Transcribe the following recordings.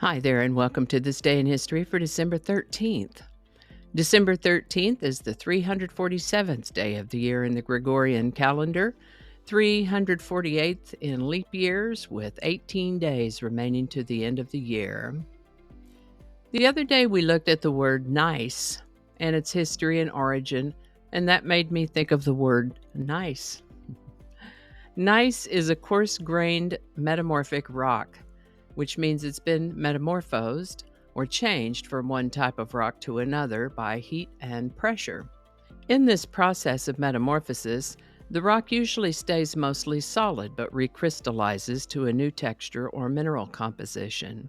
Hi there, and welcome to this day in history for December 13th. December 13th is the 347th day of the year in the Gregorian calendar, 348th in leap years, with 18 days remaining to the end of the year. The other day we looked at the word nice and its history and origin, and that made me think of the word nice. Gneiss is a coarse-grained metamorphic rock, which means it's been metamorphosed or changed from one type of rock to another by heat and pressure. In this process of metamorphosis, the rock usually stays mostly solid but recrystallizes to a new texture or mineral composition.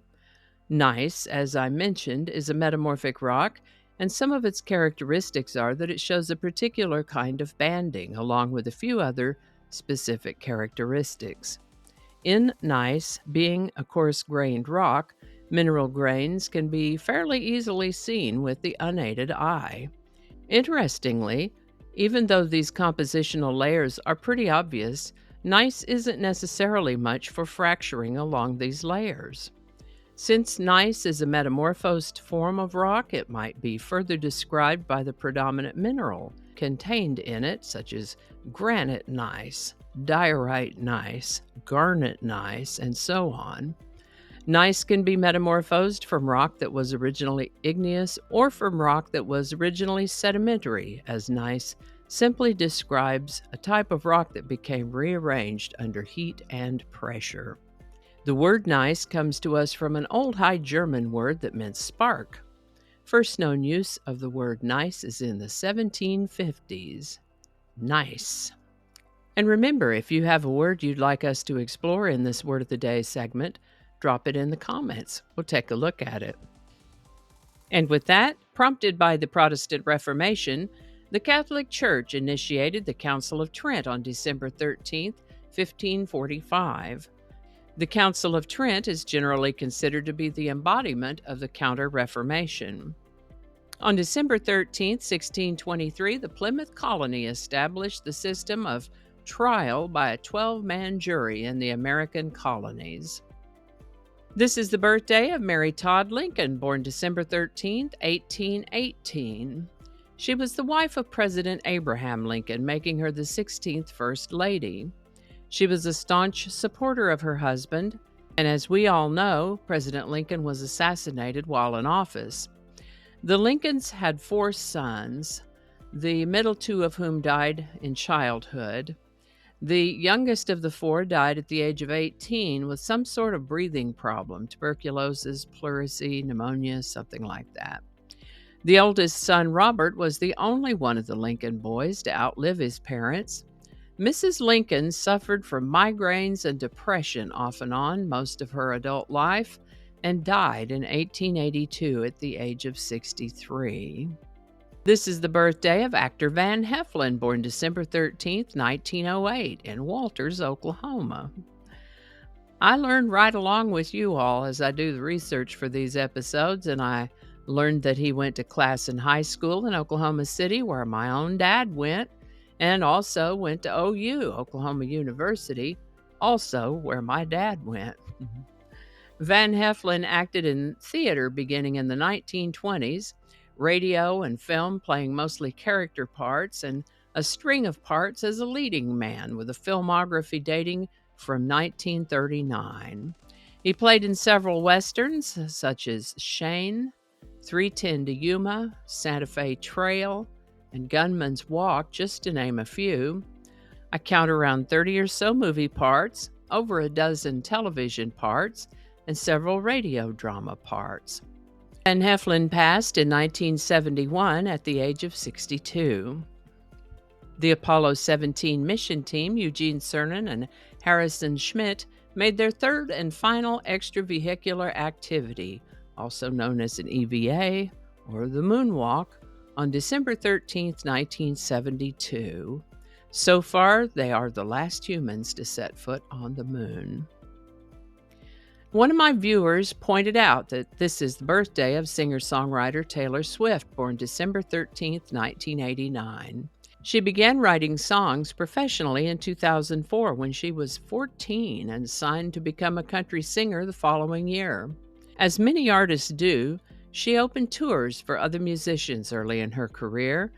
Gneiss, as I mentioned, is a metamorphic rock, and some of its characteristics are that it shows a particular kind of banding, along with a few other specific characteristics. In gneiss, being a coarse-grained rock, mineral grains can be fairly easily seen with the unaided eye. Interestingly, even though these compositional layers are pretty obvious, gneiss isn't necessarily much for fracturing along these layers. Since gneiss is a metamorphosed form of rock, it might be further described by the predominant mineral contained in it, such as granite gneiss, diorite gneiss, garnet gneiss, and so on. Gneiss can be metamorphosed from rock that was originally igneous or from rock that was originally sedimentary, as gneiss simply describes a type of rock that became rearranged under heat and pressure. The word gneiss comes to us from an old High German word that meant spark. First known use of the word gneiss is in the 1750s. Nice. And remember, if you have a word you'd like us to explore in this Word of the Day segment, drop it in the comments. We'll take a look at it. And with that, prompted by the Protestant Reformation, the Catholic Church initiated the Council of Trent on December 13, 1545. The Council of Trent is generally considered to be the embodiment of the Counter-Reformation. On December 13, 1623, the Plymouth Colony established the system of trial by a 12-man jury in the American colonies. This is the birthday of Mary Todd Lincoln, born December 13, 1818. She was the wife of President Abraham Lincoln, making her the 16th First Lady. She was a staunch supporter of her husband, and as we all know, President Lincoln was assassinated while in office. The Lincolns had 4 sons, the middle 2 of whom died in childhood. The youngest of the 4 died at the age of 18 with some sort of breathing problem, tuberculosis, pleurisy, pneumonia, something like that. The oldest son, Robert, was the only one of the Lincoln boys to outlive his parents. Mrs. Lincoln suffered from migraines and depression off and on most of her adult life and died in 1882 at the age of 63. This is the birthday of actor Van Heflin, born December 13, 1908, in Walters, Oklahoma. I learned right along with you all as I do the research for these episodes, and I learned that he went to class in high school in Oklahoma City, where my own dad went, and also went to OU, Oklahoma University, also where my dad went. Van Heflin acted in theater beginning in the 1920s, radio and film playing mostly character parts, and a string of parts as a leading man with a filmography dating from 1939. He played in several westerns such as Shane, 310 to Yuma, Santa Fe Trail, and Gunman's Walk, just to name a few. I count around 30 or so movie parts, over a dozen television parts, and several radio drama parts. Van Heflin passed in 1971 at the age of 62. The Apollo 17 mission team, Eugene Cernan and Harrison Schmitt, made their 3rd and final extravehicular activity, also known as an EVA, or the moonwalk, on December 13, 1972. So far, they are the last humans to set foot on the moon. One of my viewers pointed out that this is the birthday of singer-songwriter Taylor Swift, born December 13, 1989. She began writing songs professionally in 2004 when she was 14 and signed to become a country singer the following year. As many artists do, she opened tours for other musicians early in her career,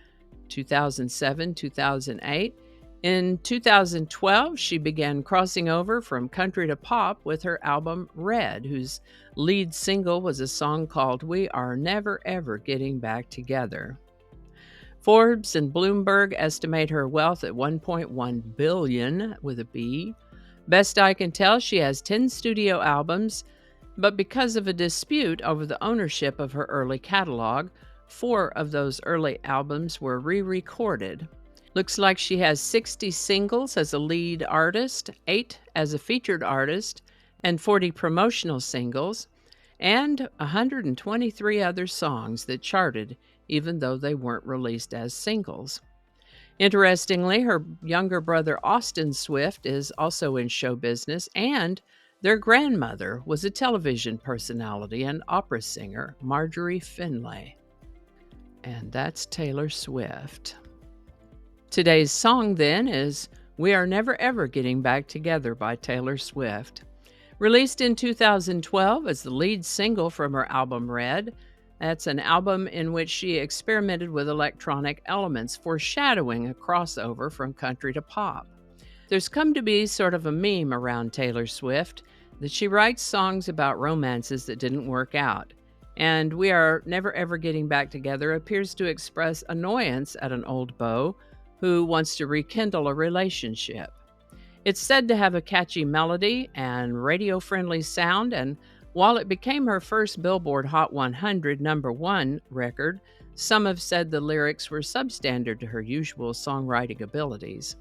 2007, 2008. In 2012, she began crossing over from country to pop with her album Red, whose lead single was a song called We Are Never Ever Getting Back Together. Forbes and Bloomberg estimate her wealth at $1.1 billion with a B. Best I can tell, she has 10 studio albums, but because of a dispute over the ownership of her early catalog, 4 of those early albums were re-recorded. Looks like she has 60 singles as a lead artist, 8 as a featured artist, and 40 promotional singles, and 123 other songs that charted even though they weren't released as singles. Interestingly, her younger brother Austin Swift is also in show business, and their grandmother was a television personality and opera singer, Marjorie Finlay. And that's Taylor Swift. Today's song, then, is We Are Never Ever Getting Back Together by Taylor Swift. Released in 2012 as the lead single from her album Red, that's an album in which she experimented with electronic elements, foreshadowing a crossover from country to pop. There's come to be sort of a meme around Taylor Swift that she writes songs about romances that didn't work out. And We Are Never Ever Getting Back Together appears to express annoyance at an old beau who wants to rekindle a relationship. It's said to have a catchy melody and radio-friendly sound, and while it became her first Billboard Hot 100 #1 record, some have said the lyrics were substandard to her usual songwriting abilities.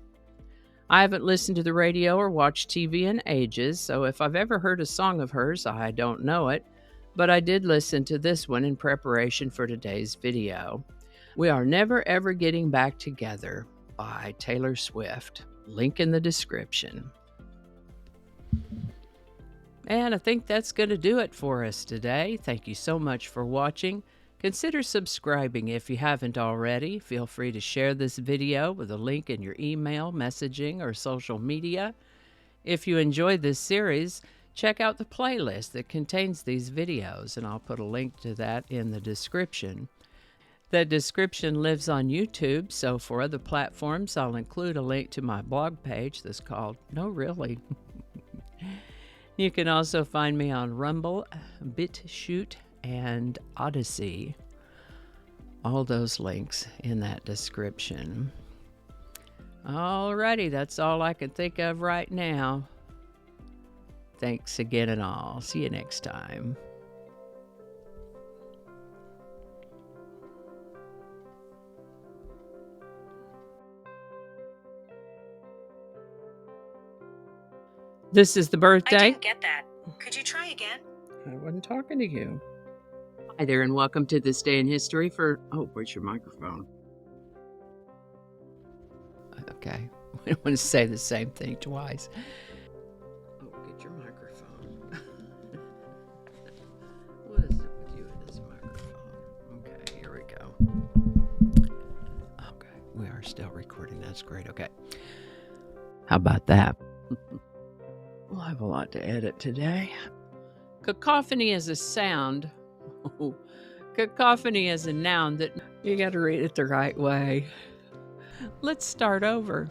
I haven't listened to the radio or watched TV in ages, so if I've ever heard a song of hers, I don't know it, but I did listen to this one in preparation for today's video. We Are Never Ever Getting Back Together by Taylor Swift. Link in the description. And I think that's going to do it for us today. Thank you so much for watching. Consider subscribing if you haven't already. Feel free to share this video with a link in your email, messaging, or social media. If you enjoyed this series, check out the playlist that contains these videos, and I'll put a link to that in the description. That description lives on YouTube, so for other platforms, I'll include a link to my blog page that's called No Really. You can also find me on Rumble, BitChute, and Odyssey. All those links in that description. Alrighty, that's all I can think of right now. Thanks again and all. See you next time. This is the birthday. I didn't get that. Could you try again? I wasn't talking to you. Hi there, and welcome to This Day in History for... Oh, where's your microphone? Okay. We don't want to say the same thing twice. Oh, get your microphone. What is it with you and this microphone? Okay, here we go. Okay, we are still recording. That's great. Okay. How about that? We'll have a lot to edit today. Cacophony is a sound. Oh, cacophony is a noun that you got to read it the right way. Let's start over.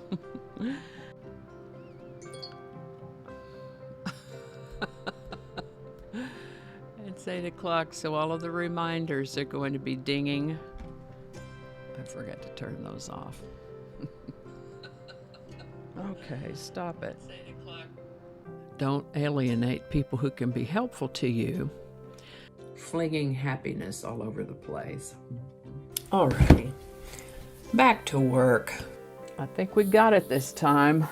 It's 8 o'clock, so all of the reminders are going to be dinging. I forgot to turn those off. Okay, stop it. It's 8 o'clock. Don't alienate people who can be helpful to you. Flinging happiness all over the place. Alrighty, back to work. I think we got it this time.